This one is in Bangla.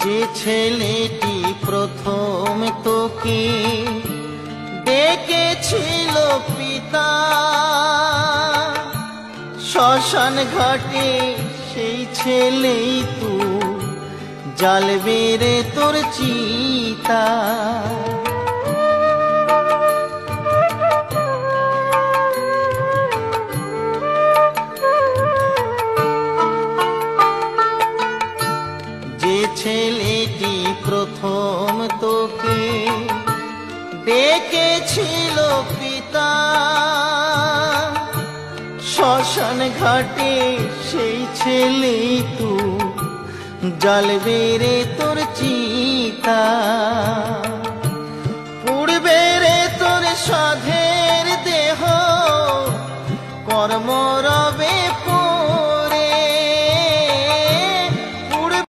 যে ছেলেটি প্রথম তোকে ডেকেছিল পিতা, শ্মশান ঘাটে সেই ছেলেই তুই, জ্বালবে রে তোর চিতা। যে ছেলেটি প্রথম তোকে ডেকেছিল পিতা, শ্মশান ঘাটে সেই ছেলেই তুই, জ্বালবে রে তোর চিতা। পুড়বে রে তোর সাধের দেহ, কর্ম রবে